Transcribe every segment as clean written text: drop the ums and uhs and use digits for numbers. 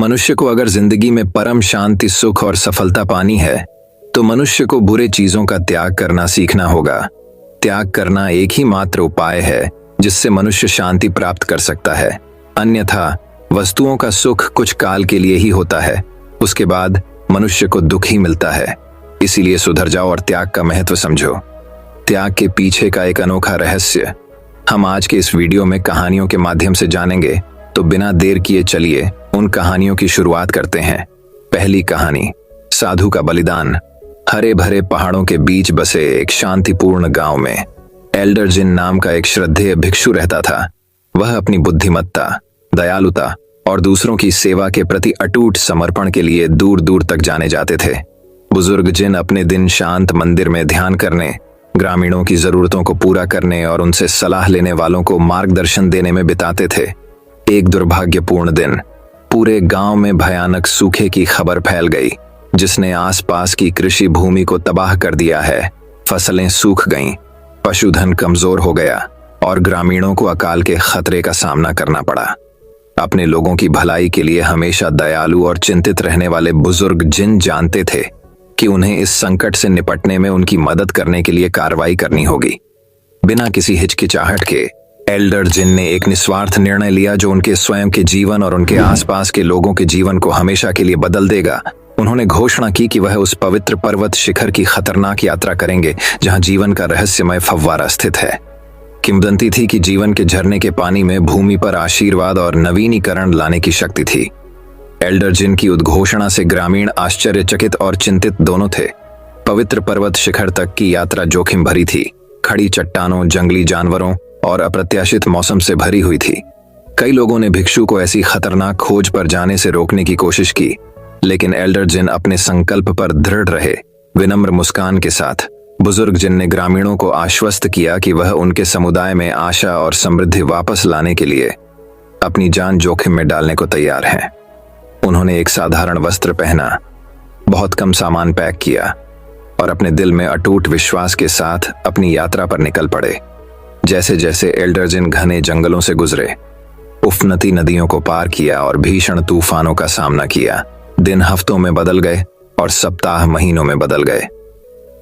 मनुष्य को अगर जिंदगी में परम शांति, सुख और सफलता पानी है तो मनुष्य को बुरे चीजों का त्याग करना सीखना होगा। त्याग करना एक ही मात्र उपाय है जिससे मनुष्य शांति प्राप्त कर सकता है। अन्यथा वस्तुओं का सुख कुछ काल के लिए ही होता है, उसके बाद मनुष्य को दुख ही मिलता है। इसीलिए सुधर जाओ और त्याग का महत्व समझो। त्याग के पीछे का एक अनोखा रहस्य हम आज के इस वीडियो में कहानियों के माध्यम से जानेंगे, तो बिना देर किए चलिए उन कहानियों की शुरुआत करते हैं। पहली कहानी, साधु का बलिदान। हरे भरे पहाड़ों के बीच बसे एक शांतिपूर्ण गांव में एल्डर जिन नाम का एक श्रद्धेय भिक्षु रहता था। वह अपनी बुद्धिमत्ता, दयालुता और दूसरों की सेवा के प्रति अटूट समर्पण के लिए दूर दूर तक जाने जाते थे। बुजुर्ग जिन अपने दिन शांत मंदिर में ध्यान करने, ग्रामीणों की जरूरतों को पूरा करने और उनसे सलाह लेने वालों को मार्गदर्शन देने में बिताते थे। एक दुर्भाग्यपूर्ण दिन पूरे गांव में भयानक सूखे की खबर फैल गई, जिसने आसपास की कृषि भूमि को तबाह कर दिया है। फसलें सूख गईं, पशुधन कमजोर हो गया और ग्रामीणों को अकाल के खतरे का सामना करना पड़ा। अपने लोगों की भलाई के लिए हमेशा दयालु और चिंतित रहने वाले बुजुर्ग जिन जानते थे कि उन्हें इस संकट से निपटने में उनकी मदद करने के लिए कार्रवाई करनी होगी। बिना किसी हिचकिचाहट के एल्डर जिन ने एक निस्वार्थ निर्णय लिया जो उनके स्वयं के जीवन और उनके आसपास के लोगों के जीवन को हमेशा के लिए बदल देगा। उन्होंने घोषणा की कि वह उस पवित्र पर्वत शिखर की खतरनाक यात्रा करेंगे जहां जीवन का रहस्यमय फव्वारा स्थित है। किंवदंती थी कि जीवन के झरने के पानी में भूमि पर आशीर्वाद और नवीनीकरण लाने की शक्ति थी। एल्डर जिन की उद्घोषणा से ग्रामीण आश्चर्यचकित और चिंतित दोनों थे। पवित्र पर्वत शिखर तक की यात्रा जोखिम भरी थी। खड़ी चट्टानों, जंगली जानवरों और अप्रत्याशित मौसम से भरी हुई थी। कई लोगों ने भिक्षु को ऐसी खतरनाक खोज पर जाने से रोकने की कोशिश की, लेकिन एल्डर जिन अपने संकल्प पर दृढ़ रहे। विनम्र मुस्कान के साथ बुजुर्ग जिन ने ग्रामीणों को आश्वस्त किया कि वह उनके समुदाय में आशा और समृद्धि वापस लाने के लिए अपनी जान जोखिम में डालने को तैयार हैं। उन्होंने एक साधारण वस्त्र पहना, बहुत कम सामान पैक किया और अपने दिल में अटूट विश्वास के साथ अपनी यात्रा पर निकल पड़े। जैसे जैसे एल्डर जिन घने जंगलों से गुजरे, उफनती नदियों को पार किया और भीषण तूफानों का सामना किया, दिन हफ्तों में बदल गए और सप्ताह महीनों में बदल गए।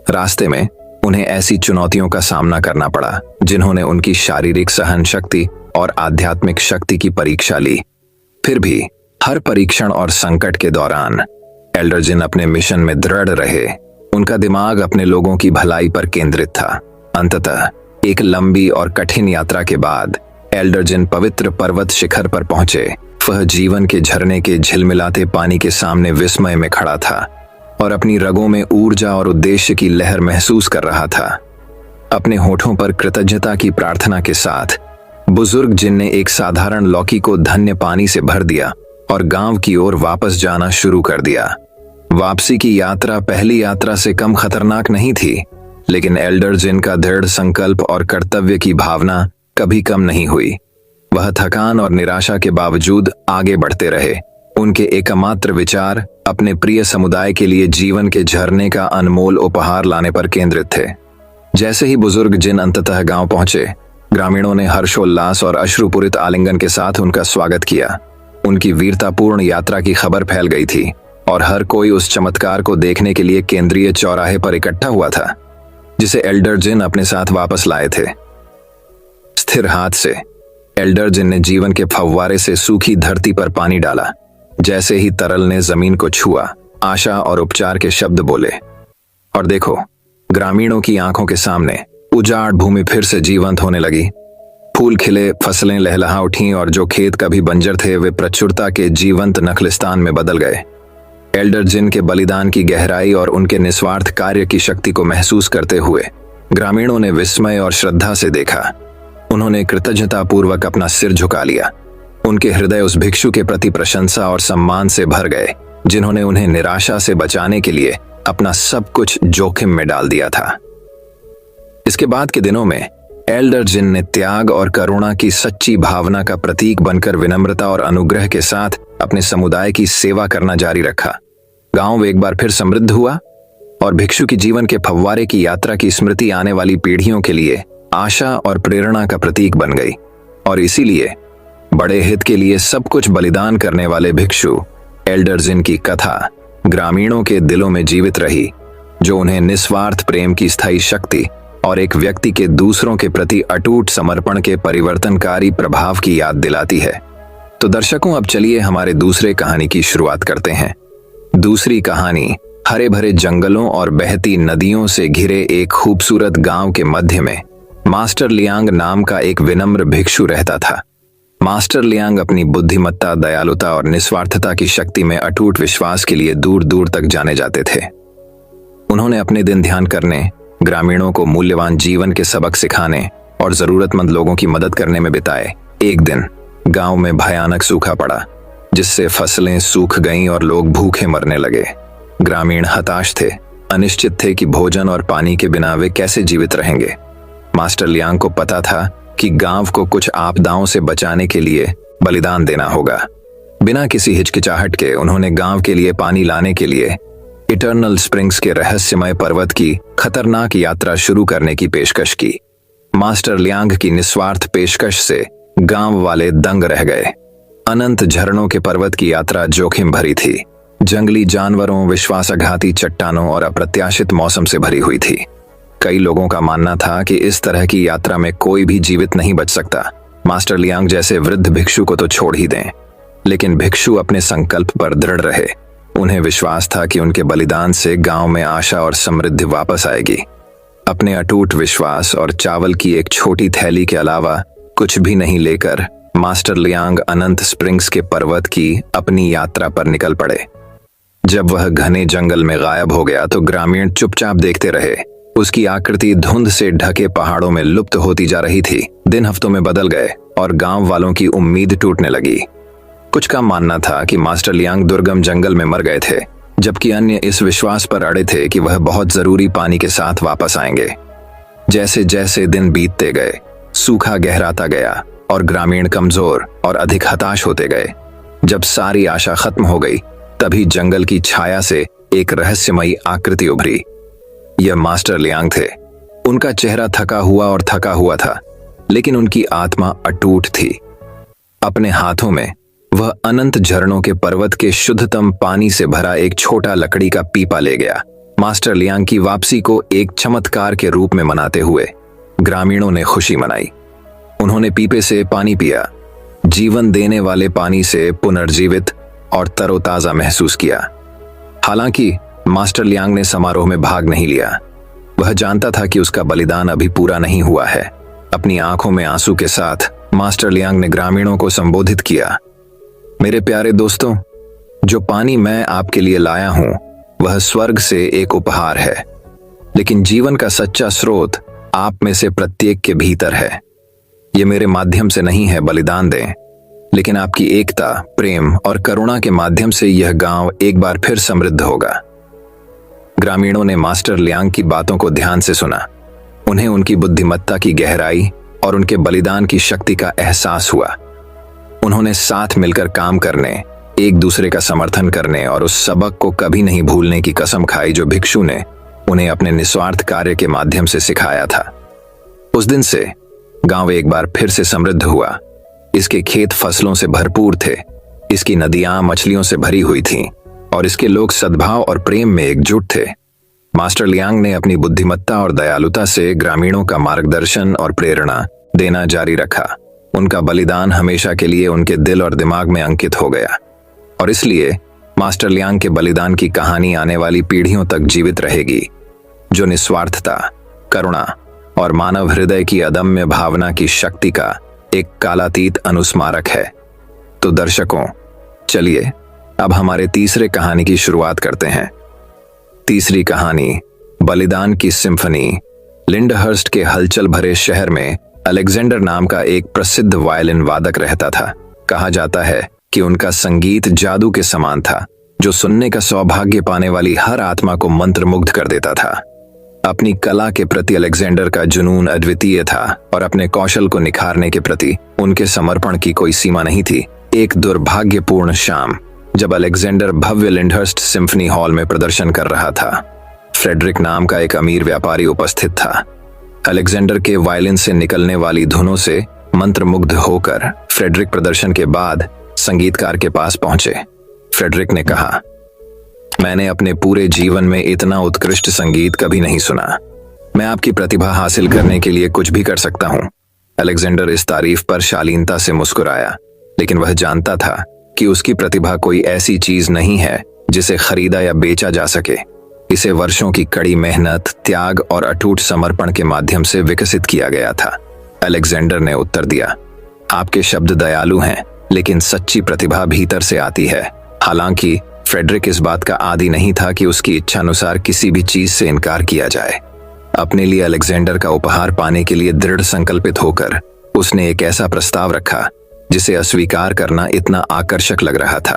रास्ते में उन्हें ऐसी चुनौतियों का सामना करना पड़ा जिन्होंने उनकी शारीरिक सहन शक्ति और आध्यात्मिक शक्ति की परीक्षा ली। फिर भी हर परीक्षण और संकट के दौरान एल्डर जिन अपने मिशन में दृढ़ रहे। उनका दिमाग अपने लोगों की भलाई पर केंद्रित था। अंततः एक लंबी और कठिन यात्रा के बाद एल्डर जिन पवित्र पर्वत शिखर पर पहुंचे। वह जीवन के झरने के झिलमिलाते पानी के सामने विस्मय में खड़ा था और अपनी रगों में ऊर्जा और उद्देश्य की लहर महसूस कर रहा था। अपने होठों पर कृतज्ञता की प्रार्थना के साथ बुजुर्ग जिन ने एक साधारण लौकी को धन्य पानी से भर दिया और गांव की ओर वापस जाना शुरू कर दिया। वापसी की यात्रा पहली यात्रा से कम खतरनाक नहीं थी, लेकिन एल्डर जिन का दृढ़ संकल्प और कर्तव्य की भावना कभी कम नहीं हुई। वह थकान और निराशा के बावजूद आगे बढ़ते रहे। उनके एकमात्र विचार अपने प्रिय समुदाय के लिए जीवन के झरने का अनमोल उपहार लाने पर केंद्रित थे। जैसे ही बुजुर्ग जिन अंततः गांव पहुंचे, ग्रामीणों ने हर्षोल्लास और अश्रुपूरित आलिंगन के साथ उनका स्वागत किया। उनकी वीरतापूर्ण यात्रा की खबर फैल गई थी और हर कोई उस चमत्कार को देखने के लिए केंद्रीय चौराहे पर इकट्ठा हुआ था, जिसे एल्डर जिन अपने साथ वापस लाए थे। स्थिर हाथ से एल्डर जिन ने जीवन के फव्वारे से सूखी धरती पर पानी डाला। जैसे ही तरल ने जमीन को छुआ, आशा और उपचार के शब्द बोले और देखो, ग्रामीणों की आंखों के सामने उजाड़ भूमि फिर से जीवंत होने लगी। फूल खिले, फसलें लहलहा उठीं और जो खेत कभी बंजर थे वे प्रचुरता के जीवंत नखलिस्तान में बदल गए। एल्डर जिन के बलिदान की गहराई और उनके निस्वार्थ कार्य की शक्ति को महसूस करते हुए ग्रामीणों ने विस्मय और श्रद्धा से देखा। उन्होंने कृतज्ञतापूर्वक अपना सिर झुका लिया। उनके हृदय उस भिक्षु के प्रति प्रशंसा और सम्मान से भर गए, जिन्होंने उन्हें निराशा से बचाने के लिए अपना सब कुछ जोखिम में डाल दिया था। इसके बाद के दिनों में एल्डर जिन ने त्याग और करुणा की सच्ची भावना का प्रतीक बनकर विनम्रता और अनुग्रह के साथ अपने समुदाय की सेवा करना जारी रखा। गांव एक बार फिर समृद्ध हुआ और भिक्षु की जीवन के फव्वारे की यात्रा की स्मृति आने वाली पीढ़ियों के लिए आशा और प्रेरणा का प्रतीक बन गई। और इसीलिए बड़े हित के लिए सब कुछ बलिदान करने वाले भिक्षु एल्डरजिन की कथा ग्रामीणों के दिलों में जीवित रही, जो उन्हें निस्वार्थ प्रेम की स्थायी शक्ति और एक व्यक्ति के दूसरों के प्रति अटूट समर्पण के परिवर्तनकारी प्रभाव की याद दिलाती है। तो दर्शकों, अब चलिए हमारे दूसरे कहानी की शुरुआत करते हैं। दूसरी कहानी हरे भरे जंगलों और बहती नदियों से घिरे एक खूबसूरत गांव के मध्य में मास्टर लियांग नाम का एक विनम्र भिक्षु रहता था। मास्टर लियांग अपनी बुद्धिमत्ता, दयालुता और निस्वार्थता की शक्ति में अटूट विश्वास के लिए दूर दूर तक जाने जाते थे। उन्होंने अपने दिन ध्यान करने, ग्रामीणों को मूल्यवान जीवन के सबक सिखाने और जरूरतमंद लोगों की मदद करने में बिताए। एक दिन गांव में भयानक सूखा पड़ा, जिससे फसलें सूख गईं और लोग भूखे मरने लगे। ग्रामीण हताश थे, अनिश्चित थे कि भोजन और पानी के बिना वे कैसे जीवित रहेंगे। मास्टर लियांग को पता था कि गांव को कुछ आपदाओं से बचाने के लिए बलिदान देना होगा। बिना किसी हिचकिचाहट के उन्होंने गांव के लिए पानी लाने के लिए इटर्नल स्प्रिंग्स के रहस्यमय पर्वत की खतरनाक यात्रा शुरू करने की पेशकश की। मास्टर लियांग की निस्वार्थ पेशकश से गांव वाले दंग रह गए। अनंत झरनों के पर्वत की यात्रा जोखिम भरी थी। जंगली जानवरों, विश्वासघाती चट्टानों और अप्रत्याशित मौसम से भरी हुई थी। कई लोगों का मानना था कि इस तरह की यात्रा में कोई भी जीवित नहीं बच सकता। मास्टर लियांग जैसे वृद्ध भिक्षु को तो छोड़ ही दें, लेकिन भिक्षु अपने संकल्प पर दृढ़ रहे। उन्हें विश्वास था कि उनके बलिदान से गांव में आशा और समृद्धि वापस आएगी। अपने अटूट विश्वास और चावल की एक छोटी थैली के अलावा कुछ भी नहीं लेकर मास्टर लियांग अनंत स्प्रिंग्स के पर्वत की अपनी यात्रा पर निकल पड़े। जब वह घने जंगल में गायब हो गया तो ग्रामीण चुपचाप देखते रहे। उसकी आकृति धुंध से ढके पहाड़ों में लुप्त होती जा रही थी। दिन हफ्तों में बदल गए और गांव वालों की उम्मीद टूटने लगी। कुछ का मानना था कि मास्टर लियांग दुर्गम जंगल में मर गए थे, जबकि अन्य इस विश्वास पर अड़े थे कि वह बहुत जरूरी पानी के साथ वापस आएंगे। जैसे जैसे दिन बीतते गए, सूखा गहराता गया और ग्रामीण कमजोर और अधिक हताश होते गए। जब सारी आशा खत्म हो गई, तभी जंगल की छाया से एक रहस्यमयी आकृति उभरी। यह मास्टर लियांग थे। उनका चेहरा थका हुआ था, लेकिन उनकी आत्मा अटूट थी। अपने हाथों में वह अनंत झरनों के पर्वत के शुद्धतम पानी से भरा एक छोटा लकड़ी का पीपा ले गया। मास्टर लियांग की वापसी को एक चमत्कार के रूप में मनाते हुए ग्रामीणों ने खुशी मनाई। उन्होंने पीपे से पानी पिया, जीवन देने वाले पानी से पुनर्जीवित और तरोताजा महसूस किया। हालांकि मास्टर लियांग ने समारोह में भाग नहीं लिया। वह जानता था कि उसका बलिदान अभी पूरा नहीं हुआ है। अपनी आंखों में आंसू के साथ मास्टर लियांग ने ग्रामीणों को संबोधित किया। मेरे प्यारे दोस्तों, जो पानी मैं आपके लिए लाया हूं वह स्वर्ग से एक उपहार है, लेकिन जीवन का सच्चा स्रोत आप में से प्रत्येक के भीतर है। ये मेरे माध्यम से नहीं है बलिदान दें, लेकिन आपकी एकता, प्रेम और करुणा के माध्यम से यह गांव एक बार फिर समृद्ध होगा। ग्रामीणों ने मास्टर लियांग की बातों को ध्यान से सुना। उन्हें उनकी बुद्धिमत्ता की गहराई और उनके बलिदान की शक्ति का एहसास हुआ। उन्होंने साथ मिलकर काम करने, एक दूसरे का समर्थन करने और उस सबक को कभी नहीं भूलने की कसम खाई जो भिक्षु ने उन्हें अपने निस्वार्थ कार्य के माध्यम से सिखाया था। उस दिन से गांव एक बार फिर से समृद्ध हुआ। इसके खेत फसलों से भरपूर थे, इसकी नदियां मछलियों से भरी हुई थीं और इसके लोग सद्भाव और प्रेम में एकजुट थे। मास्टर लियांग ने अपनी बुद्धिमत्ता और दयालुता से ग्रामीणों का मार्गदर्शन और प्रेरणा देना जारी रखा। उनका बलिदान हमेशा के लिए उनके दिल और दिमाग में अंकित हो गया और इसलिए मास्टर लियांग के बलिदान की कहानी आने वाली पीढ़ियों तक जीवित रहेगी, जो निस्वार्थता, करुणा और मानव हृदय की अदम्य भावना की शक्ति का एक कालातीत अनुस्मारक है। तो दर्शकों, चलिए अब हमारे तीसरे कहानी की शुरुआत करते हैं। तीसरी कहानी बलिदान की सिम्फनी। लिंडहर्स्ट के हलचल भरे शहर में अलेक्जेंडर नाम का एक प्रसिद्ध वायलिन वादक रहता था। कहा जाता है कि उनका संगीत जादू के समान था, जो सुनने का सौभाग्य पाने वाली हर आत्मा को मंत्रमुग्ध कर देता था। अपनी कला के प्रति अलेक्जेंडर का जुनून अद्वितीय था और अपने कौशल को निखारने के प्रति उनके समर्पण की कोई सीमा नहीं थी। एक दुर्भाग्यपूर्ण शाम, जब अलेक्जेंडर भव्य लिंडहर्स्ट सिम्फनी हॉल में प्रदर्शन कर रहा था, फ्रेडरिक नाम का एक अमीर व्यापारी उपस्थित था। अलेक्जेंडर के वायलिन से निकलने वाली धुनों से मंत्रमुग्ध होकर फ्रेडरिक प्रदर्शन के बाद संगीतकार के पास पहुंचे। फ्रेडरिक ने कहा, मैंने अपने पूरे जीवन में इतना उत्कृष्ट संगीत कभी नहीं सुना। मैं आपकी प्रतिभा हासिल करने के लिए कुछ भी कर सकता हूँ। अलेक्जेंडर इस तारीफ पर शालीनता से मुस्कुराया, लेकिन वह जानता था कि उसकी प्रतिभा कोई ऐसी चीज नहीं है जिसे खरीदा या बेचा जा सके। इसे वर्षों की कड़ी मेहनत, त्याग और अटूट समर्पण के माध्यम से विकसित किया गया था। अलेक्जेंडर ने उत्तर दिया, आपके शब्द दयालु हैं, लेकिन सच्ची प्रतिभा भीतर से आती है। हालांकि फ्रेडरिक इस बात का आदी नहीं था कि उसकी इच्छानुसार किसी भी चीज से इनकार किया जाए। अपने लिए अलेक्जेंडर का उपहार पाने के लिए दृढ़ संकल्पित होकर उसने एक ऐसा प्रस्ताव रखा जिसे अस्वीकार करना इतना आकर्षक लग रहा था।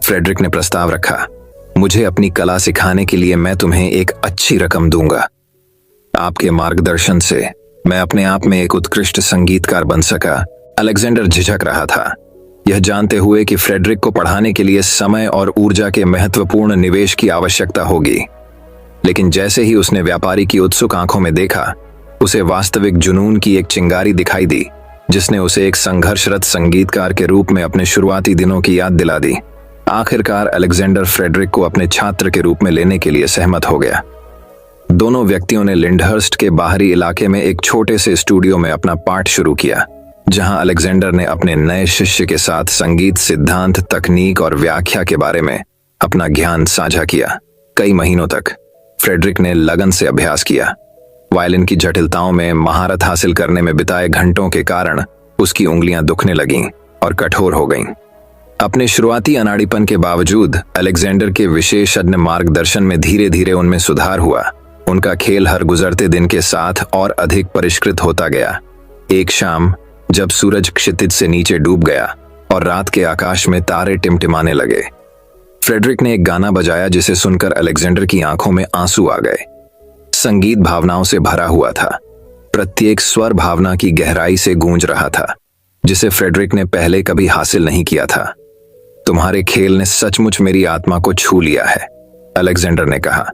फ्रेडरिक ने प्रस्ताव रखा, मुझे अपनी कला सिखाने के लिए मैं तुम्हें एक अच्छी रकम दूंगा। आपके मार्गदर्शन से मैं अपने आप में एक उत्कृष्ट संगीतकार बन सका। अलेक्जेंडर झिझक रहा था, यह जानते हुए कि फ्रेडरिक को पढ़ाने के लिए समय और ऊर्जा के महत्वपूर्ण निवेश की आवश्यकता होगी। लेकिन जैसे ही उसने व्यापारी की उत्सुक आंखों में देखा, उसे वास्तविक जुनून की एक चिंगारी दिखाई दी, जिसने उसे एक संघर्षरत संगीतकार के रूप में अपने शुरुआती दिनों की याद दिला दी। आखिरकार अलेक्जेंडर फ्रेडरिक को अपने छात्र के रूप में लेने के लिए सहमत हो गया। दोनों व्यक्तियों ने लिंडहर्स्ट के बाहरी इलाके में एक छोटे से स्टूडियो में अपना पाठ शुरू किया, जहां अलेक्जेंडर ने अपने नए शिष्य के साथ संगीत सिद्धांत, तकनीक और व्याख्या के बारे में अपना ज्ञान साझा किया। कई महीनों तक फ्रेडरिक ने लगन से अभ्यास किया। वायलिन की जटिलताओं में महारत हासिल करने में बिताए घंटों के कारण उसकी उंगलियां दुखने लगीं और कठोर हो गईं। अपने शुरुआती अनाड़ीपन के बावजूद अलेक्जेंडर के विशेषज्ञ मार्गदर्शन में धीरे धीरे उनमें सुधार हुआ। उनका खेल हर गुजरते दिन के साथ और अधिक परिष्कृत होता गया। एक शाम जब सूरज क्षितिज से नीचे डूब गया और रात के आकाश में तारे टिमटिमाने लगे, फ्रेडरिक ने एक गाना बजाया जिसे सुनकर अलेक्जेंडर की आंखों में आंसू आ गए। संगीत भावनाओं से भरा हुआ था। प्रत्येक स्वर भावना की गहराई से गूंज रहा था, जिसे फ्रेडरिक ने पहले कभी हासिल नहीं किया था। तुम्हारे खेल ने सचमुच मेरी आत्मा को छू लिया है, अलेक्जेंडर ने कहा।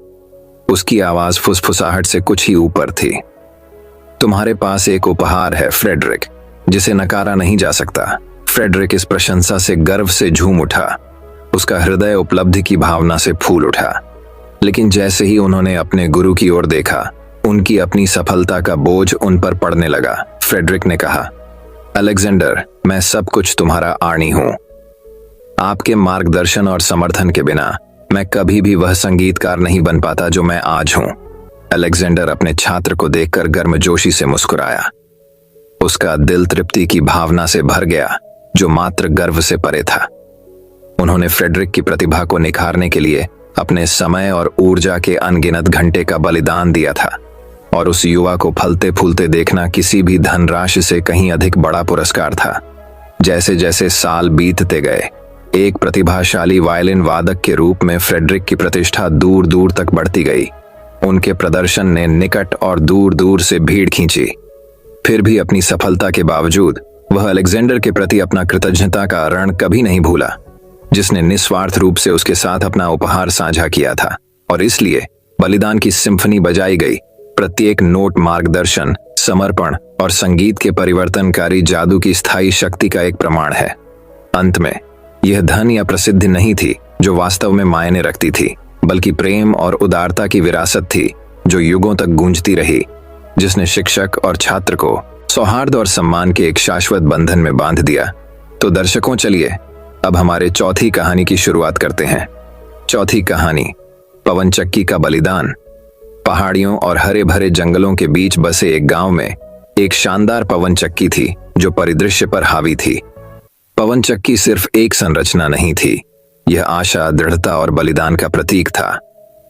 उसकी आवाज फुसफुसाहट से कुछ ही ऊपर थी। तुम्हारे पास एक उपहार है फ्रेडरिक, जिसे नकारा नहीं जा सकता। फ्रेडरिक इस प्रशंसा से गर्व से झूम उठा। उसका हृदय उपलब्धि की भावना से फूल उठा। लेकिन जैसे ही उन्होंने अपने गुरु की ओर देखा, उनकी अपनी सफलता का बोझ उन पर पड़ने लगा। फ्रेडरिक ने कहा, अलेक्जेंडर, मैं सब कुछ तुम्हारा आनी हूं। आपके मार्गदर्शन और समर्थन के बिना मैं कभी भी वह संगीतकार नहीं बन पाता जो मैं आज हूं। अलेक्जेंडर अपने छात्र को देखकर गर्मजोशी से मुस्कुराया। उसका दिल तृप्ति की भावना से भर गया, जो मात्र गर्व से परे था। उन्होंने फ्रेडरिक की प्रतिभा को निखारने के लिए अपने समय और ऊर्जा के अनगिनत घंटे का बलिदान दिया था, और उस युवा को फलते फूलते देखना किसी भी धनराशि से कहीं अधिक बड़ा पुरस्कार था। जैसे जैसे साल बीतते गए, एक प्रतिभाशाली वायलिन वादक के रूप में फ्रेडरिक की प्रतिष्ठा दूर दूर तक बढ़ती गई। उनके प्रदर्शन ने निकट और दूर दूर से भीड़ खींची। फिर भी अपनी सफलता के बावजूद वह अलेक्जेंडर के प्रति अपना कृतज्ञता का ऋण कभी नहीं भूला, जिसने निस्वार्थ रूप से उसके साथ अपना उपहार साझा किया था। और इसलिए बलिदान की सिम्फनी बजाई गई। प्रत्येक नोट मार्गदर्शन, समर्पण और संगीत के परिवर्तनकारी जादू की स्थायी शक्ति का एक प्रमाण है। अंत में यह धन या प्रसिद्धि नहीं थी जो वास्तव में मायने रखती थी, बल्कि प्रेम और उदारता की विरासत थी जो युगों तक गूंजती रही, जिसने शिक्षक और छात्र को सौहार्द और सम्मान के एक शाश्वत बंधन में बांध दिया। तो दर्शकों, चलिए अब हमारे चौथी कहानी की शुरुआत करते हैं। चौथी कहानी, पवन चक्की का बलिदान। पहाड़ियों और हरे भरे जंगलों के बीच बसे एक गांव में एक शानदार पवन चक्की थी जो परिदृश्य पर हावी थी। पवन चक्की सिर्फ एक संरचना नहीं थी, यह आशा, दृढ़ता और बलिदान का प्रतीक था।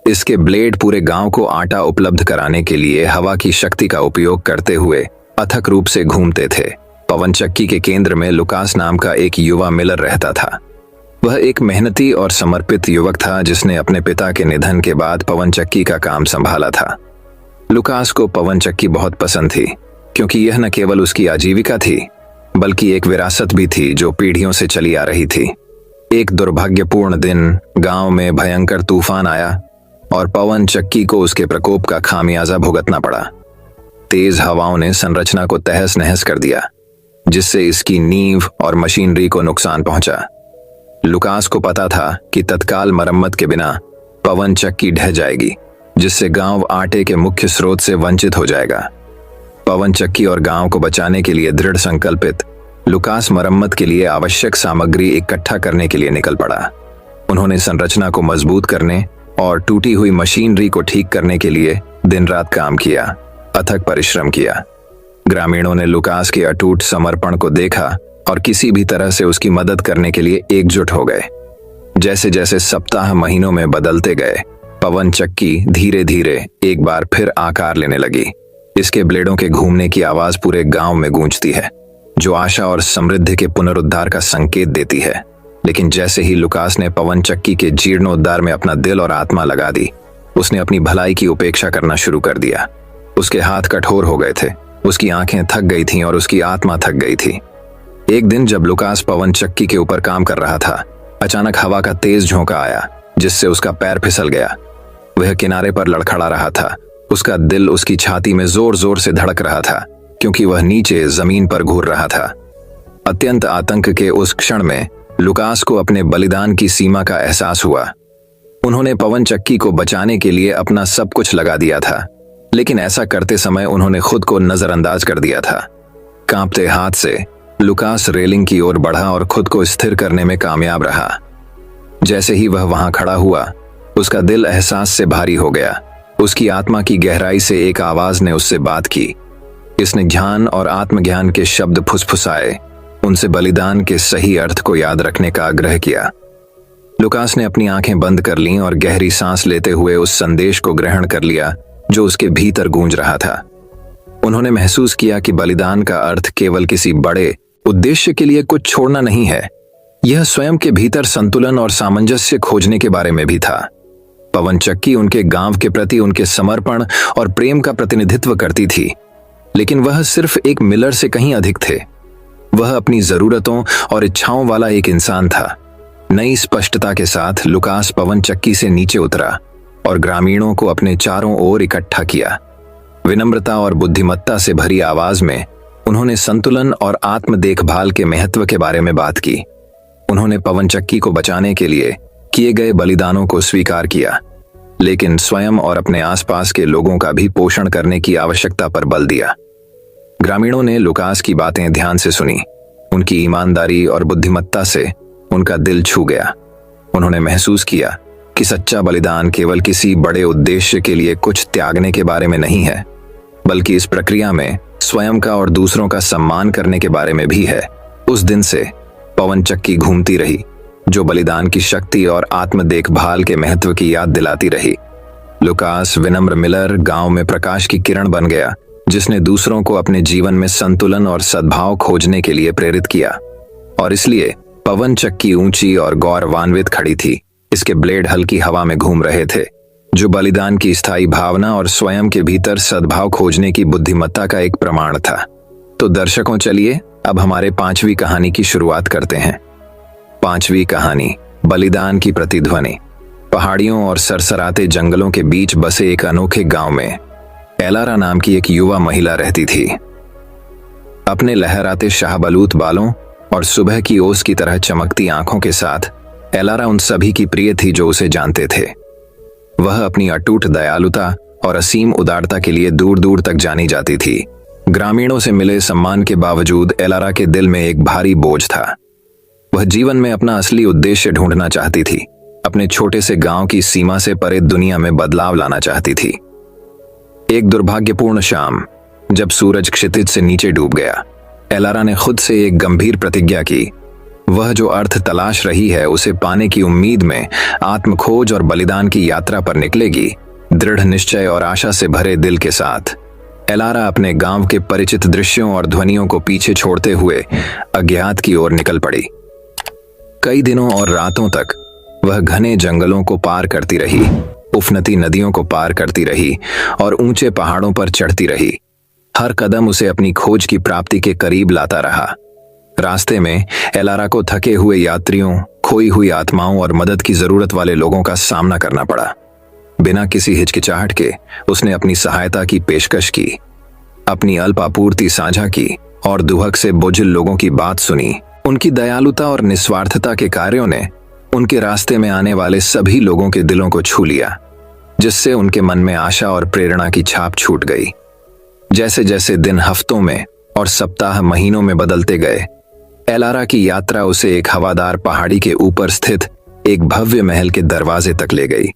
इसके ब्लेड पूरे गांव को आटा उपलब्ध कराने के लिए हवा की शक्ति का उपयोग करते हुए अथक रूप से घूमते थे। पवन चक्की के केंद्र में लुकास नाम का एक युवा मिलर रहता था। वह एक मेहनती और समर्पित युवक था जिसने अपने पिता के निधन के बाद पवन चक्की का काम संभाला था। लुकास को पवन चक्की बहुत पसंद थी, क्योंकि यह न केवल उसकी आजीविका थी, बल्कि एक विरासत भी थी जो पीढ़ियों से चली आ रही थी। एक दुर्भाग्यपूर्ण दिन गांव में भयंकर तूफान आया और पवन चक्की को उसके प्रकोप का खामियाजा भुगतना पड़ा। तेज हवाओं ने संरचना को तहस नहस कर दिया, जिससे इसकी नींव और मशीनरी को नुकसान पहुंचा। लुकास को पता था कि तत्काल मरम्मत के बिना पवन चक्की ढह जाएगी, जिससे गांव आटे के मुख्य स्रोत से वंचित हो जाएगा। पवन चक्की और गांव को बचाने के लिए दृढ़ संकल्पित लुकास मरम्मत के लिए आवश्यक सामग्री इकट्ठा करने के लिए निकल पड़ा। उन्होंने संरचना को मजबूत करने और टूटी हुई मशीनरी को ठीक करने के लिए दिन रात काम किया, अथक परिश्रम किया। ग्रामीणों ने लुकास के अटूट समर्पण को देखा और किसी भी तरह से उसकी मदद करने के लिए एकजुट हो गए। जैसे जैसे सप्ताह महीनों में बदलते गए, पवन चक्की धीरे धीरे एक बार फिर आकार लेने लगी। इसके ब्लेडों के घूमने की आवाज पूरे गांव में गूंजती है, जो आशा और समृद्धि के पुनरुद्धार का संकेत देती है। लेकिन जैसे ही लुकास ने पवन चक्की के जीर्णोद्धार में अपना दिल और आत्मा लगा दी, उसने अपनी भलाई की उपेक्षा करना शुरू कर दिया। उसके हाथ कठोर हो गए थे, उसकी आंखें थक गई थीं और उसकी आत्मा थक गई थी। एक दिन जब लुकास पवन चक्की के ऊपर काम कर रहा था, अचानक हवा का तेज झोंका आया, जिससे उसका पैर फिसल गया। वह किनारे पर लड़खड़ा रहा था। उसका दिल उसकी छाती में जोर जोर से धड़क रहा था, क्योंकि वह नीचे जमीन पर घूर रहा था। अत्यंत आतंक के उस क्षण में लुकास को अपने बलिदान की सीमा का एहसास हुआ। उन्होंने पवन चक्की को बचाने के लिए अपना सब कुछ लगा दिया था, लेकिन ऐसा करते समय उन्होंने खुद को नजरअंदाज कर दिया था। कांपते हाथ से लुकास रेलिंग की ओर बढ़ा और खुद को स्थिर करने में कामयाब रहा। जैसे ही वह वहां खड़ा हुआ, उसका दिल एहसास से भारी हो गया। उसकी आत्मा की गहराई से एक आवाज ने उससे बात की। इसने ज्ञान और आत्मज्ञान के शब्द फुसफुसाए, उनसे बलिदान के सही अर्थ को याद रखने का आग्रह किया। लुकास ने अपनी आंखें बंद कर लीं और गहरी सांस लेते हुए उस संदेश को ग्रहण कर लिया जो उसके भीतर गूंज रहा था। उन्होंने महसूस किया कि बलिदान का अर्थ केवल किसी बड़े उद्देश्य के लिए कुछ छोड़ना नहीं है, यह स्वयं के भीतर संतुलन और सामंजस्य खोजने के बारे में भी था। पवन चक्की उनके गांव के प्रति उनके समर्पण और प्रेम का प्रतिनिधित्व करती थी, लेकिन वह सिर्फ एक मिलर से कहीं अधिक थे। वह अपनी जरूरतों और इच्छाओं वाला एक इंसान था। नई स्पष्टता के साथ लुकास पवन चक्की से नीचे उतरा और ग्रामीणों को अपने चारों ओर इकट्ठा किया। विनम्रता और बुद्धिमत्ता से भरी आवाज में उन्होंने संतुलन और आत्म देखभाल के महत्व के बारे में बात की। उन्होंने पवन चक्की को बचाने के लिए किए गए बलिदानों को स्वीकार किया, लेकिन स्वयं और अपने आसपास के लोगों का भी पोषण करने की आवश्यकता पर बल दिया। ग्रामीणों ने लुकास की बातें ध्यान से सुनी। उनकी ईमानदारी और बुद्धिमत्ता से उनका दिल छू गया। उन्होंने महसूस किया कि सच्चा बलिदान केवल किसी बड़े उद्देश्य के लिए कुछ त्यागने के बारे में नहीं है, बल्कि इस प्रक्रिया में स्वयं का और दूसरों का सम्मान करने के बारे में भी है। उस दिन से पवन चक्की घूमती रही, जो बलिदान की शक्ति और आत्म देखभाल के महत्व की याद दिलाती रही। लुकास विनम्र मिलर गांव में प्रकाश की किरण बन गया, जिसने दूसरों को अपने जीवन में संतुलन और सद्भाव खोजने के लिए प्रेरित किया। और इसलिए पवन चक्की ऊंची और गौरवान्वित खड़ी थी। इसके ब्लेड हल्की हवा में घूम रहे थे, जो बलिदान की स्थायी भावना और स्वयं के भीतर सद्भाव खोजने की बुद्धिमत्ता का एक प्रमाण था। तो दर्शकों, चलिए अब हमारे 5वीं कहानी की शुरुआत करते हैं। 5वीं कहानी, बलिदान की प्रतिध्वनि। पहाड़ियों और सरसराते जंगलों के बीच बसे एक अनोखे गांव में एलारा नाम की एक युवा महिला रहती थी। अपने लहराते शाहबलूत बालों और सुबह की ओस की तरह चमकती आंखों के साथ एलारा उन सभी की प्रिय थी जो उसे जानते थे। वह अपनी अटूट दयालुता और असीम उदारता के लिए दूर दूर तक जानी जाती थी। ग्रामीणों से मिले सम्मान के बावजूद एलारा के दिल में एक भारी बोझ था। वह जीवन में अपना असली उद्देश्य ढूंढना चाहती थी, अपने छोटे से गांव की सीमा से परे दुनिया में बदलाव लाना चाहती थी। एक दुर्भाग्यपूर्ण शाम, जब सूरज क्षितिज से नीचे डूब गया, एलारा ने खुद से एक गंभीर प्रतिज्ञा की। वह जो अर्थ तलाश रही है, उसे पाने की उम्मीद में आत्मखोज और बलिदान की यात्रा पर निकलेगी। दृढ़ निश्चय और आशा से भरे दिल के साथ एलारा अपने गांव के परिचित दृश्यों और ध्वनियों को पीछे छोड़ते हुए अज्ञात की ओर निकल पड़ी। कई दिनों और रातों तक वह घने जंगलों को पार करती रही, उफनती नदियों को पार करती रही और ऊंचे पहाड़ों पर चढ़ती रही। हर कदम उसे अपनी खोज की प्राप्ति के करीब लाता रहा। रास्ते में एलारा को थके हुए यात्रियों, खोई हुई आत्माओं और मदद की जरूरत वाले लोगों का सामना करना पड़ा। बिना किसी हिचकिचाहट के उसने अपनी सहायता की पेशकश की, अपनी अल्प आपूर्ति साझा की और दुहक से बोझिल लोगों की बात सुनी। उनकी दयालुता और निस्वार्थता के कार्यों ने उनके रास्ते में आने वाले सभी लोगों के दिलों को छू लिया, जिससे उनके मन में आशा और प्रेरणा की छाप छूट गई। जैसे जैसे दिन हफ्तों में और सप्ताह महीनों में बदलते गए, एलारा की यात्रा उसे एक हवादार पहाड़ी के ऊपर स्थित एक भव्य महल के दरवाजे तक ले गई।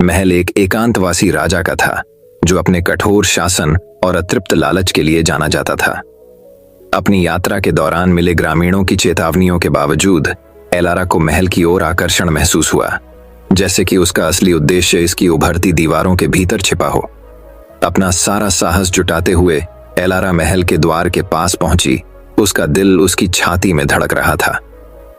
महल एक एकांतवासी राजा का था, जो अपने कठोर शासन और अतृप्त लालच के लिए जाना जाता था। अपनी यात्रा के दौरान मिले ग्रामीणों की चेतावनियों के बावजूद एलारा को महल की ओर आकर्षण महसूस हुआ, जैसे कि उसका असली उद्देश्य इसकी उभरती दीवारों के भीतर छिपा हो। अपना सारा साहस जुटाते हुए एलारा महल के द्वार के पास पहुंची। उसका दिल उसकी छाती में धड़क रहा था।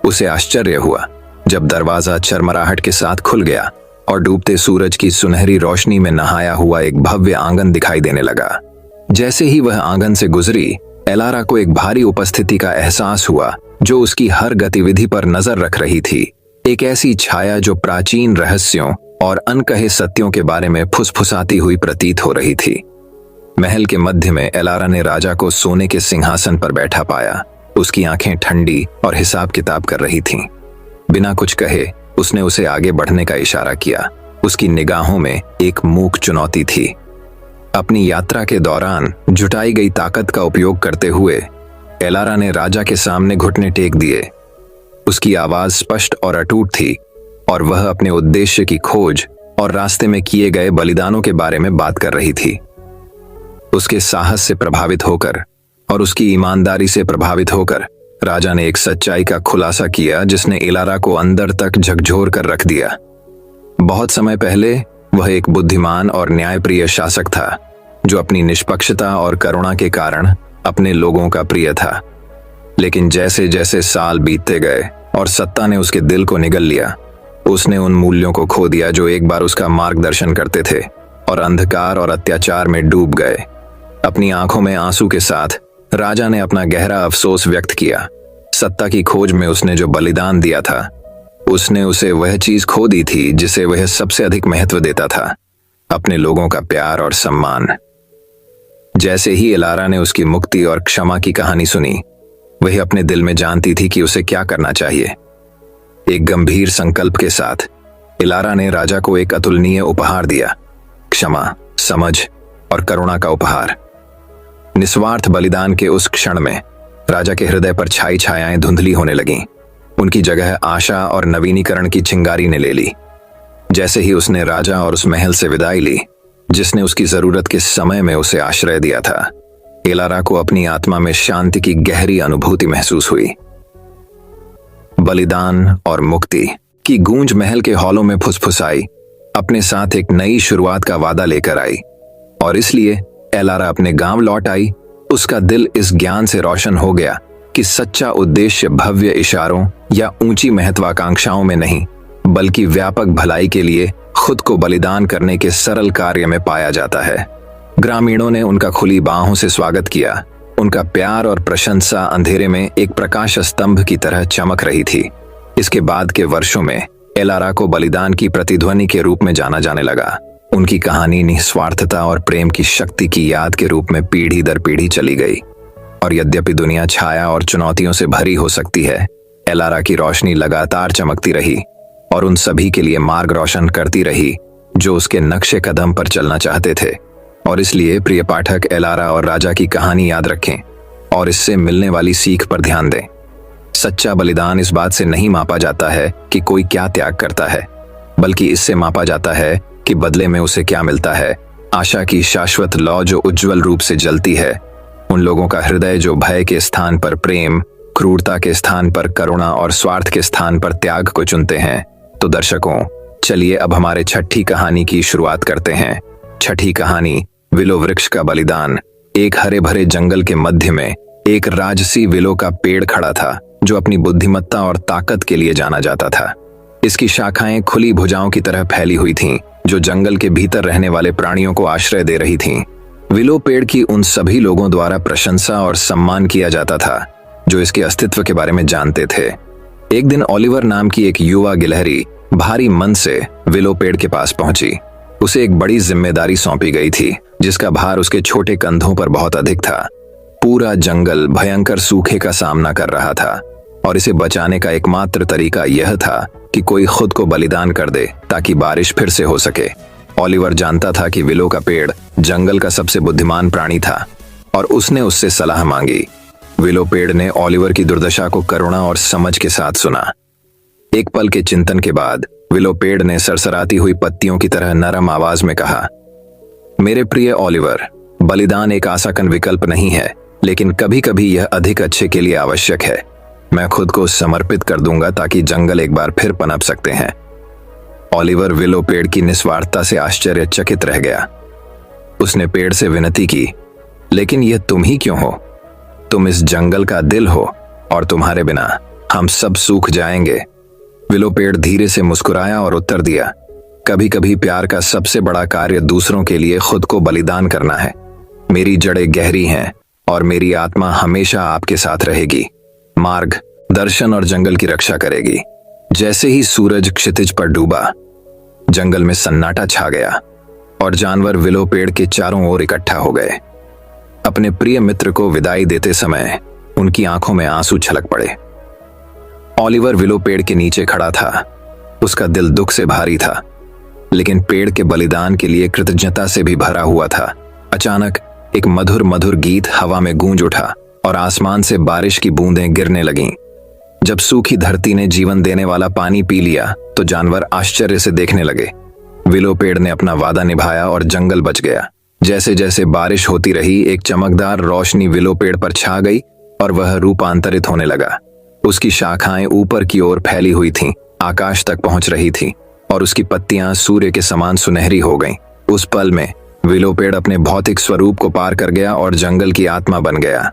उसे आश्चर्य हुआ जब दरवाजा चरमराहट के साथ खुल गया और डूबते सूरज की सुनहरी रोशनी में नहाया हुआ एक भव्य आंगन दिखाई देने लगा। जैसे ही वह आंगन से गुजरी, एलारा को एक भारी उपस्थिति का एहसास हुआ जो उसकी हर गतिविधि पर नजर रख रही थी। एक ऐसी छाया जो प्राचीन रहस्यों और अनकहे सत्यों के बारे में फुसफुसाती हुई प्रतीत हो रही थी। महल के मध्य में एलारा ने राजा को सोने के सिंहासन पर बैठा पाया। उसकी आंखें ठंडी और हिसाब किताब कर रही थीं। बिना कुछ कहे उसने उसे आगे बढ़ने का इशारा किया। उसकी निगाहों में एक मूक चुनौती थी। अपनी यात्रा के दौरान जुटाई गई ताकत का उपयोग करते हुए एलारा ने राजा के सामने घुटने टेक दिए। उसकी आवाज स्पष्ट और अटूट थी और वह अपने उद्देश्य की खोज और रास्ते में किए गए बलिदानों के बारे में बात कर रही थी। उसके साहस से प्रभावित होकर और उसकी ईमानदारी से प्रभावित होकर राजा ने एक सच्चाई का खुलासा किया जिसने एलारा को अंदर तक झकझोर कर रख दिया। बहुत समय पहले वह एक बुद्धिमान और न्यायप्रिय शासक था, जो अपनी निष्पक्षता और करुणा के कारण अपने लोगों का प्रिय था। लेकिन जैसे जैसे साल बीतते गए और सत्ता ने उसके दिल को निगल लिया, उसने उन मूल्यों को खो दिया जो एक बार उसका मार्गदर्शन करते थे और अंधकार और अत्याचार में डूब गए। अपनी आंखों में आंसू के साथ राजा ने अपना गहरा अफसोस व्यक्त किया। सत्ता की खोज में उसने जो बलिदान दिया था, उसने उसे वह चीज खो दी थी जिसे वह सबसे अधिक महत्व देता था, अपने लोगों का प्यार और सम्मान। जैसे ही एलारा ने उसकी मुक्ति और क्षमा की कहानी सुनी, वह अपने दिल में जानती थी कि उसे क्या करना चाहिए। एक गंभीर संकल्प के साथ एलारा ने राजा को एक अतुलनीय उपहार दिया, क्षमा, समझ और करुणा का उपहार। निस्वार्थ बलिदान के उस क्षण में राजा के हृदय पर छाई छायाएं धुंधली होने लगीं। उनकी जगह आशा और नवीनीकरण की चिंगारी ने ले ली। जैसे ही उसने राजा और उस महल से विदाई ली जिसने उसकी जरूरत के समय में उसे आश्रय दिया था, एलारा को अपनी आत्मा में शांति की गहरी अनुभूति महसूस हुई। बलिदान और मुक्ति की गूंज महल के हॉलों में फुसफुसाई, अपने साथ एक नई शुरुआत का वादा लेकर आई। और इसलिए एलारा अपने गांव लौट आई। उसका दिल इस ज्ञान से रोशन हो गया कि सच्चा उद्देश्य भव्य इशारों या ऊंची महत्वाकांक्षाओं में नहीं, बल्कि व्यापक भलाई के लिए खुद को बलिदान करने के सरल कार्य में पाया जाता है। ग्रामीणों ने उनका खुली बाहों से स्वागत किया। उनका प्यार और प्रशंसा अंधेरे में एक प्रकाश स्तंभ की तरह चमक रही थी। इसके बाद के वर्षों में एलारा को बलिदान की प्रतिध्वनि के रूप में जाना जाने लगा। उनकी कहानी निस्वार्थता और प्रेम की शक्ति की याद के रूप में पीढ़ी दर पीढ़ी चली गई। और यद्यपि दुनिया छाया और चुनौतियों से भरी हो सकती है, एलारा की रोशनी लगातार चमकती रही और उन सभी के लिए मार्ग रोशन करती रही जो उसके नक्शे कदम पर चलना चाहते थे। और इसलिए प्रिय पाठक, एलारा और राजा की कहानी याद रखें और इससे मिलने वाली सीख पर ध्यान दें। सच्चा बलिदान इस बात से नहीं मापा जाता है कि कोई क्या त्याग करता है, बल्कि इससे मापा जाता है कि बदले में उसे क्या मिलता है। आशा की शाश्वत लौ जो उज्जवल रूप से जलती है, उन लोगों का हृदय जो भय के स्थान पर प्रेम, क्रूरता के स्थान पर करुणा और स्वार्थ के स्थान पर त्याग को चुनते हैं। तो दर्शकों, चलिए अब हमारे छठी कहानी की शुरुआत करते हैं। छठी कहानी, विलो वृक्ष का बलिदान। एक हरे भरे जंगल के मध्य में एक राजसी विलो का पेड़ खड़ा था जो अपनी बुद्धिमत्ता और ताकत के लिए जाना जाता था। इसकी शाखाएं खुली भुजाओं की तरह फैली हुई थीं, जो जंगल के भीतर रहने वाले प्राणियों को आश्रय दे रही थीं। विलो पेड़ की उन सभी लोगों द्वारा प्रशंसा और सम्मान किया जाता था जो इसके अस्तित्व के बारे में जानते थे। एक दिन ओलिवर नाम की एक युवा गिलहरी भारी मन से विलो पेड़ के पास पहुंची। उसे एक बड़ी जिम्मेदारी सौंपी गई थी जिसका भार उसके छोटे कंधों पर बहुत अधिक था। पूरा जंगल भयंकर सूखे का सामना कर रहा था और इसे बचाने का एकमात्र तरीका यह था कि कोई खुद को बलिदान कर दे ताकि बारिश फिर से हो सके। ओलिवर जानता था कि विलो का पेड़ जंगल का सबसे बुद्धिमान प्राणी था और उसने उससे सलाह मांगी। विलो पेड़ ने ओलिवर की दुर्दशा को करुणा और समझ के साथ सुना। एक पल के चिंतन के बाद विलो पेड़ ने सरसराती हुई पत्तियों की तरह नरम आवाज में कहा, मेरे प्रिय ओलिवर, बलिदान एक आसाकन विकल्प नहीं है, लेकिन कभी कभी यह अधिक अच्छे के लिए आवश्यक है। मैं खुद को समर्पित कर दूंगा ताकि जंगल एक बार फिर पनप सकते हैं। ओलिवर विलो पेड़ की निस्वार्थता से आश्चर्यचकित रह गया। उसने पेड़ से विनती की, लेकिन यह तुम ही क्यों हो? तुम इस जंगल का दिल हो और तुम्हारे बिना हम सब सूख जाएंगे। विलो पेड़ धीरे से मुस्कुराया और उत्तर दिया, कभी कभी प्यार का सबसे बड़ा कार्य दूसरों के लिए खुद को बलिदान करना है। मेरी जड़ें गहरी हैं और मेरी आत्मा हमेशा आपके साथ रहेगी, मार्ग, दर्शन और जंगल की रक्षा करेगी। जैसे ही सूरज क्षितिज पर डूबा, जंगल में सन्नाटा छा गया और जानवर विलो पेड़ के चारों ओर इकट्ठा हो गए। अपने प्रिय मित्र को विदाई देते समय उनकी आंखों में आंसू छलक पड़े। ओलिवर विलो पेड़ के नीचे खड़ा था। उसका दिल दुख से भारी था, लेकिन पेड़ के बलिदान के लिए कृतज्ञता से भी भरा हुआ था। अचानक एक मधुर मधुर गीत हवा में गूंज उठा और आसमान से बारिश की बूंदें गिरने लगीं। जब सूखी धरती ने जीवन देने वाला पानी पी लिया तो जानवर आश्चर्य से देखने लगे। विलो पेड़ ने अपना वादा निभाया और जंगल बच गया। जैसे जैसे बारिश होती रही, एक चमकदार रोशनी विलो पेड़ पर छा गई और वह रूपांतरित होने लगा। उसकी शाखाएं ऊपर की ओर फैली हुई थीं, आकाश तक पहुंच रही थीं और उसकी पत्तियां सूर्य के समान सुनहरी हो गईं। उस पल में विलो पेड़ अपने भौतिक स्वरूप को पार कर गया और जंगल की आत्मा बन गया,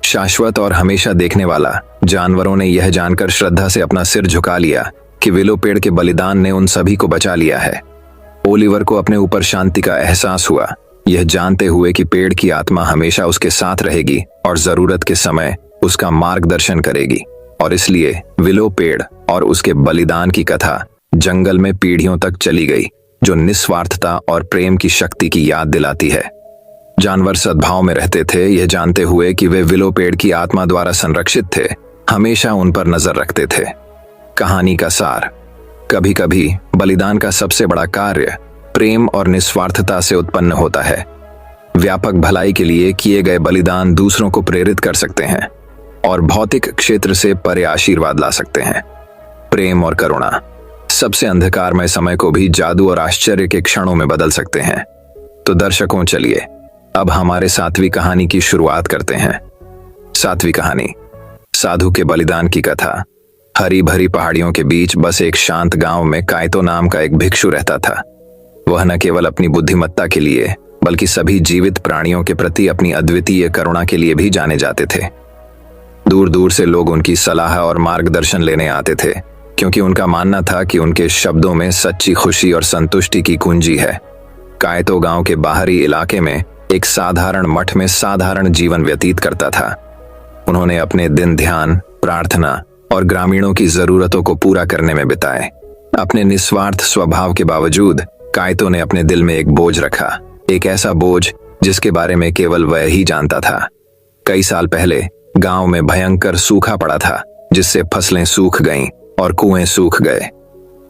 शाश्वत और हमेशा देखने वाला। जानवरों ने यह जानकर श्रद्धा से अपना सिर झुका लिया कि विलो पेड़ के बलिदान ने उन सभी को बचा लिया है। ओलिवर को अपने ऊपर शांति का एहसास हुआ, यह जानते हुए कि पेड़ की आत्मा हमेशा उसके साथ रहेगी और जरूरत के समय उसका मार्गदर्शन करेगी। और इसलिए विलो पेड़ और उसके बलिदान की कथा जंगल में पीढ़ियों तक चली गई, जो निस्वार्थता और प्रेम की शक्ति की याद दिलाती है। जानवर सद्भाव में रहते थे, यह जानते हुए कि वे विलो पेड़ की आत्मा द्वारा संरक्षित थे, हमेशा उन पर नजर रखते थे। कहानी का सार, कभी कभी बलिदान का सबसे बड़ा कार्य प्रेम और निस्वार्थता से उत्पन्न होता है। व्यापक भलाई के लिए किए गए बलिदान दूसरों को प्रेरित कर सकते हैं और भौतिक क्षेत्र से परे आशीर्वाद ला सकते हैं। प्रेम और करुणा सबसे अंधकारमय समय को भी जादू और आश्चर्य के क्षणों में बदल सकते हैं। तो दर्शकों, चलिए अब हमारे 7वीं कहानी की शुरुआत करते हैं। 7वीं कहानी, साधु के बलिदान की कथा। हरी भरी पहाड़ियों के बीच बस एक शांत गांव में कायतो नाम का एक भिक्षु रहता था। वह न केवल अपनी बुद्धिमत्ता के लिए बल्कि सभी जीवित प्राणियों के प्रति अपनी अद्वितीय करुणा के लिए भी जाने जाते थे। दूर दूर से लोग उनकी सलाह और मार्गदर्शन लेने आते थे, क्योंकि उनका मानना था कि उनके शब्दों में सच्ची खुशी और संतुष्टि की कुंजी है। कायतो गांव के बाहरी इलाके में एक साधारण मठ में साधारण जीवन व्यतीत करता था। उन्होंने अपने दिन ध्यान, प्रार्थना और ग्रामीणों की जरूरतों को पूरा करने में बिताए। अपने निस्वार्थ स्वभाव के बावजूद कायतो ने अपने दिल में एक बोझ रखा, एक ऐसा बोझ जिसके बारे में केवल वह ही जानता था। कई साल पहले गांव में भयंकर सूखा पड़ा था, जिससे फसलें सूख गईं और कुएं सूख गए।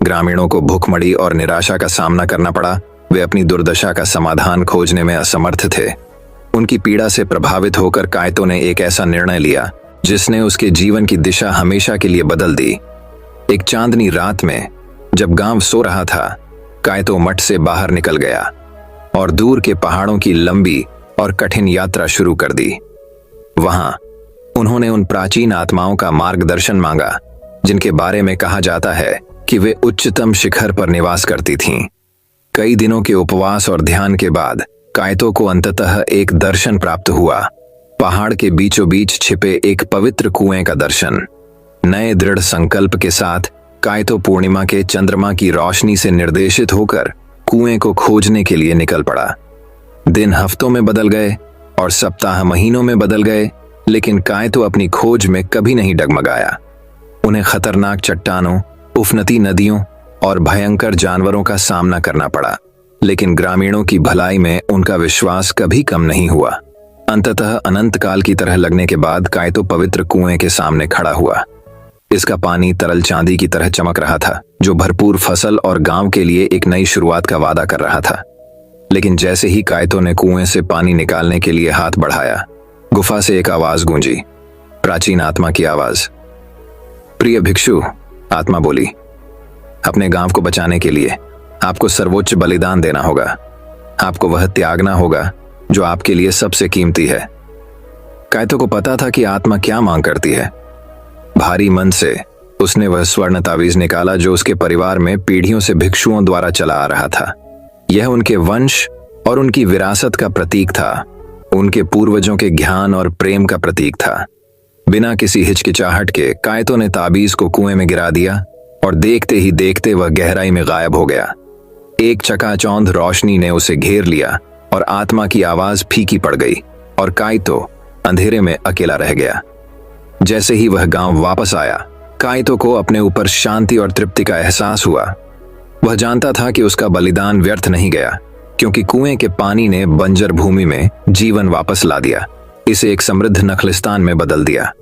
ग्रामीणों को भूखमरी और निराशा का सामना करना पड़ा। वे अपनी दुर्दशा का समाधान खोजने में असमर्थ थे। उनकी पीड़ा से प्रभावित होकर कायतो ने एक ऐसा निर्णय लिया जिसने उसके जीवन की दिशा हमेशा के लिए बदल दी। एक चांदनी रात में जब गांव सो रहा था, कायतो मठ से बाहर निकल गया और दूर के पहाड़ों की लंबी और कठिन यात्रा शुरू कर दी। वहां उन्होंने उन प्राचीन आत्माओं का मार्गदर्शन मांगा जिनके बारे में कहा जाता है कि वे उच्चतम शिखर पर निवास करती थीं। कई दिनों के उपवास और ध्यान के बाद कायतो को अंततः एक दर्शन प्राप्त हुआ, पहाड़ के बीचों बीच छिपे एक पवित्र कुएं का दर्शन। नए दृढ़ संकल्प के साथ कायतो पूर्णिमा के चंद्रमा की रोशनी से निर्देशित होकर कुएं को खोजने के लिए निकल पड़ा। दिन हफ्तों में बदल गए और सप्ताह महीनों में बदल गए, लेकिन कायतो अपनी खोज में कभी नहीं डगमगाया। उन्हें खतरनाक चट्टानों, उफनती नदियों और भयंकर जानवरों का सामना करना पड़ा, लेकिन ग्रामीणों की भलाई में उनका विश्वास कभी कम नहीं हुआ। अंततः अनंत काल की तरह लगने के बाद कायतो पवित्र कुएं के सामने खड़ा हुआ। इसका पानी तरल चांदी की तरह चमक रहा था, जो भरपूर फसल और गांव के लिए एक नई शुरुआत का वादा कर रहा था। लेकिन जैसे ही कायतो ने कुएं से पानी निकालने के लिए हाथ बढ़ाया, गुफा से एक आवाज गूंजी, प्राचीन आत्मा की आवाज। प्रिय भिक्षु, आत्मा बोली, अपने गांव को बचाने के लिए आपको सर्वोच्च बलिदान देना होगा। आपको वह त्यागना होगा जो आपके लिए सबसे कीमती है। कायतो को पता था कि आत्मा क्या मांग करती है। भारी मन से उसने वह स्वर्ण तावीज निकाला जो उसके परिवार में पीढ़ियों से भिक्षुओं द्वारा चला आ रहा था। यह उनके वंश और उनकी विरासत का प्रतीक था, उनके पूर्वजों के ज्ञान और प्रेम का प्रतीक था। बिना किसी हिचकिचाहट के कायतो ने ताबीज को कुएं में गिरा दिया और देखते ही देखते वह गहराई में गायब हो गया। एक चकाचौंध रोशनी ने उसे घेर लिया और आत्मा की आवाज फीकी पड़ गई और कायतो अंधेरे में अकेला रह गया। जैसे ही वह गांव वापस आया, कायतो को अपने ऊपर शांति और तृप्ति का एहसास हुआ। वह जानता था कि उसका बलिदान व्यर्थ नहीं गया, क्योंकि कुएं के पानी ने बंजर भूमि में जीवन वापस ला दिया, इसे एक समृद्ध नखलिस्तान में बदल दिया।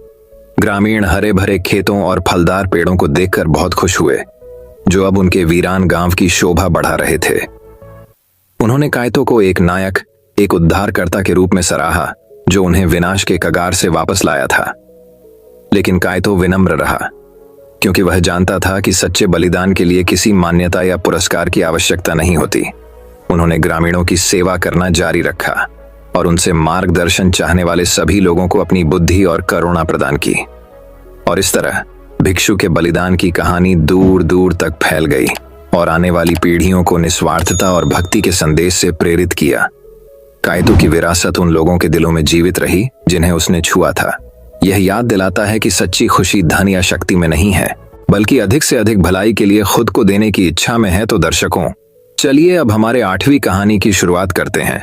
ग्रामीण हरे भरे खेतों और फलदार पेड़ों को देखकर बहुत खुश हुए, जो अब उनके वीरान गांव की शोभा बढ़ा रहे थे। उन्होंने कायतो को एक नायक, एक उद्धारकर्ता के रूप में सराहा, जो उन्हें विनाश के कगार से वापस लाया था। लेकिन कायतो विनम्र रहा, क्योंकि वह जानता था कि सच्चे बलिदान के लिए किसी मान्यता या पुरस्कार की आवश्यकता नहीं होती। उन्होंने ग्रामीणों की सेवा करना जारी रखा और उनसे मार्गदर्शन चाहने वाले सभी लोगों को अपनी बुद्धि और करुणा प्रदान की। और इस तरह भिक्षु के बलिदान की कहानी दूर दूर तक फैल गई और आने वाली पीढ़ियों को निस्वार्थता और भक्ति के संदेश से प्रेरित किया। कायतो की विरासत उन लोगों के दिलों में जीवित रही जिन्हें उसने छुआ था। यह याद दिलाता है कि सच्ची खुशी धन या शक्ति में नहीं है, बल्कि अधिक से अधिक भलाई के लिए खुद को देने की इच्छा में है। तो दर्शकों, चलिए अब हमारे 8वीं कहानी की शुरुआत करते हैं।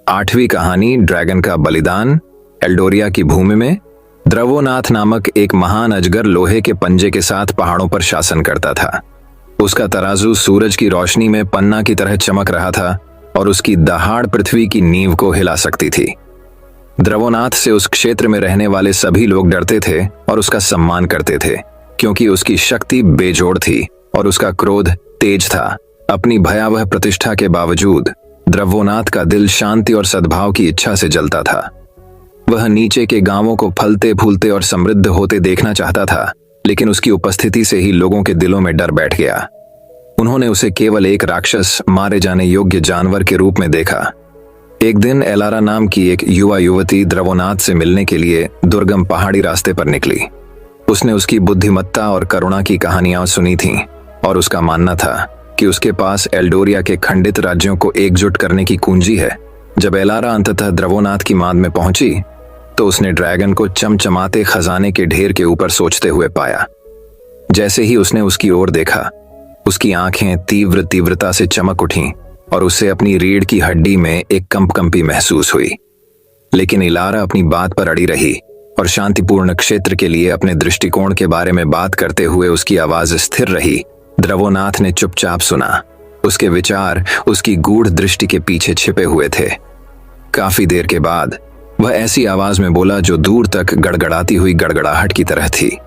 8वीं कहानी, ड्रैगन का बलिदान। एल्डोरिया की भूमि में द्रवोनाथ नामक एक महान अजगर लोहे के पंजे के साथ पहाड़ों पर शासन करता था। उसका तराजू सूरज की रोशनी में पन्ना की तरह चमक रहा था और उसकी दहाड़ पृथ्वी की नींव को हिला सकती थी। द्रवोनाथ से उस क्षेत्र में रहने वाले सभी लोग डरते थे और उसका सम्मान करते थे, क्योंकि उसकी शक्ति बेजोड़ थी और उसका क्रोध तेज था। अपनी भयावह प्रतिष्ठा के बावजूद द्रवोनाथ का दिल शांति और सद्भाव की इच्छा से जलता था। वह नीचे के गांवों को फलते फूलते और समृद्ध होते देखना चाहता था, लेकिन उसकी उपस्थिति से ही लोगों के दिलों में डर बैठ गया। उन्होंने उसे केवल एक राक्षस, मारे जाने योग्य जानवर के रूप में देखा। एक दिन एलारा नाम की एक युवा युवती द्रवोनाथ से मिलने के लिए दुर्गम पहाड़ी रास्ते पर निकली। उसने उसकी बुद्धिमत्ता और करुणा की कहानियां सुनी थीं और उसका मानना था कि उसके पास एल्डोरिया के खंडित राज्यों को एकजुट करने की कुंजी है। जब एलारा अंततः द्रवोनाथ की मांद में पहुंची, तो उसने ड्रैगन को चमचमाते खजाने के ढेर के ऊपर सोचते हुए पाया। जैसे ही उसने उसकी ओर देखा, उसकी आंखें तीव्र तीव्रता से चमक उठीं और उसे अपनी रीढ़ की हड्डी में एक कंपकंपी महसूस हुई। लेकिन एलारा अपनी बात पर अड़ी रही और शांतिपूर्ण क्षेत्र के लिए अपने दृष्टिकोण के बारे में बात करते हुए उसकी आवाज स्थिर रही। द्रवोनाथ ने चुपचाप सुना। उसके विचार उसकी गूढ़ दृष्टि के पीछे छिपे हुए थे। काफी देर के बाद वह ऐसी आवाज में बोला जो दूर तक गड़गड़ाती हुई गड़गड़ाहट की तरह थी।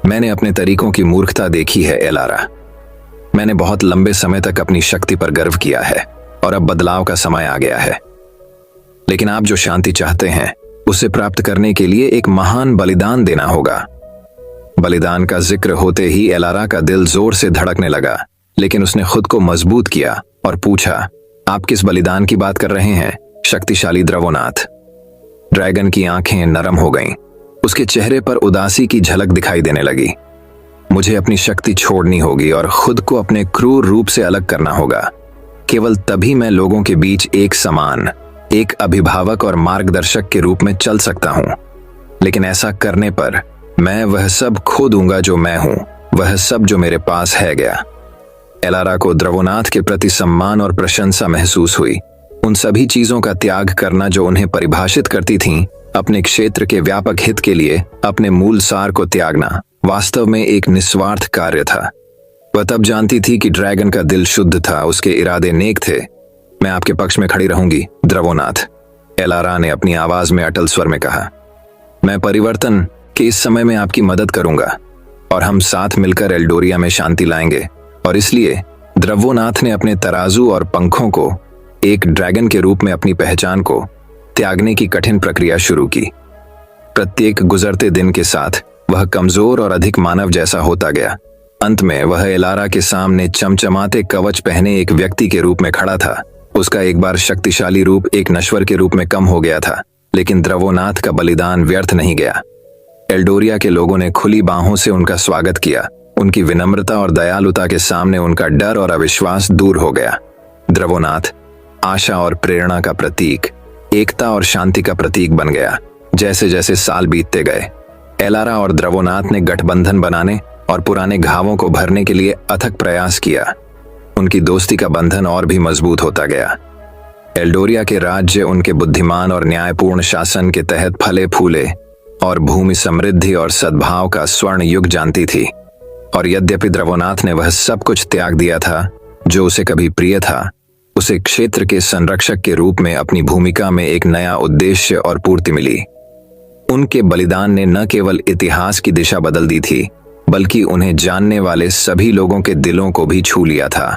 मैंने अपने तरीकों की मूर्खता देखी है एलारा। मैंने बहुत लंबे समय तक अपनी शक्ति पर गर्व किया है और अब बदलाव का समय आ गया है। लेकिन आप जो शांति चाहते हैं, उसे प्राप्त करने के लिए एक महान बलिदान देना होगा। बलिदान का जिक्र होते ही एलारा का दिल जोर से धड़कने लगा, लेकिन उसने खुद को मजबूत किया और पूछा, आप किस बलिदान की बात कर रहे हैं, शक्तिशाली द्रवोनाथ? ड्रैगन की आंखें नरम हो गईं। उसके चेहरे पर उदासी की झलक दिखाई देने लगी। मुझे अपनी शक्ति छोड़नी होगी और खुद को अपने क्रूर रूप से अलग करना होगा। केवल तभी मैं लोगों के बीच एक समान, एक अभिभावक और मार्गदर्शक के रूप में चल सकता हूं। लेकिन ऐसा करने पर मैं वह सब खो दूंगा जो मैं हूं, वह सब जो मेरे पास है गया। एलारा को द्रवोनाथ के प्रति सम्मान और प्रशंसा महसूस हुई। उन सभी चीजों का त्याग करना जो उन्हें परिभाषित करती थीं, अपने क्षेत्र के व्यापक हित के लिए अपने मूल सार को त्यागना वास्तव में एक निस्वार्थ कार्य था। वह तब जानती थी कि ड्रैगन का दिल शुद्ध था, उसके इरादे नेक थे। मैं आपके पक्ष में खड़ी रहूंगी द्रवोनाथ, एलारा ने अपनी आवाज में अटल स्वर में कहा। मैं परिवर्तन के इस समय में आपकी मदद करूंगा। और हम साथ मिलकर एल्डोरिया में शांति लाएंगे। और इसलिए द्रव्योनाथ ने अपने तराजू और पंखों को एक ड्रैगन के रूप में अपनी पहचान को त्यागने की कठिन प्रक्रिया शुरू की। प्रत्येक गुजरते दिन के साथ वह कमजोर और अधिक मानव जैसा होता गया। अंत में वह एलारा के सामने चमचमाते कवच पहने एक व्यक्ति के रूप में खड़ा था। उसका एक बार शक्तिशाली रूप एक नश्वर के रूप में कम हो गया था, लेकिन द्रव्योनाथ का बलिदान व्यर्थ नहीं गया। एल्डोरिया के लोगों ने खुली बाहों से उनका स्वागत किया। उनकी विनम्रता और दयालुता के सामने उनका डर और अविश्वास दूर हो गया। द्रव्योनाथ आशा और प्रेरणा का प्रतीक, एकता और शांति का प्रतीक बन गया। जैसे जैसे साल बीतते गए, एलारा और द्रव्योनाथ ने गठबंधन बनाने और पुराने घावों को भरने के लिए अथक प्रयास किया। उनकी दोस्ती का बंधन और भी मजबूत होता गया। एल्डोरिया के राज्य उनके बुद्धिमान और न्यायपूर्ण शासन के तहत फले फूले और भूमि समृद्धि और सद्भाव का स्वर्ण युग जानती थी। और यद्यपि द्रव्योनाथ ने वह सब कुछ त्याग दिया था जो उसे कभी प्रिय था, उसे क्षेत्र के संरक्षक के रूप में अपनी भूमिका में एक नया उद्देश्य और पूर्ति मिली। उनके बलिदान ने न केवल इतिहास की दिशा बदल दी थी, बल्कि उन्हें जानने वाले सभी लोगों के दिलों को भी छू लिया था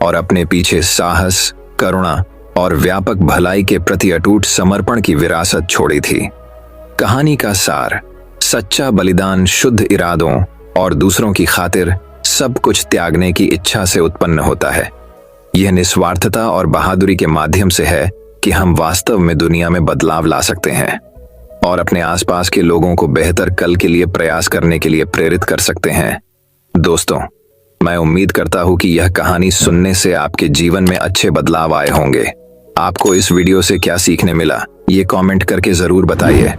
और अपने पीछे साहस, करुणा और व्यापक भलाई के प्रति अटूट समर्पण की विरासत छोड़ी थी। कहानी का सार: सच्चा बलिदान शुद्ध इरादों और दूसरों की खातिर सब कुछ त्यागने की इच्छा से उत्पन्न होता है। यह निस्वार्थता और बहादुरी के माध्यम से है कि हम वास्तव में दुनिया में बदलाव ला सकते हैं और अपने आसपास के लोगों को बेहतर कल के लिए प्रयास करने के लिए प्रेरित कर सकते हैं। दोस्तों, मैं उम्मीद करता हूं कि यह कहानी सुनने से आपके जीवन में अच्छे बदलाव आए होंगे। आपको इस वीडियो से क्या सीखने मिला, ये कमेंट करके जरूर बताइए।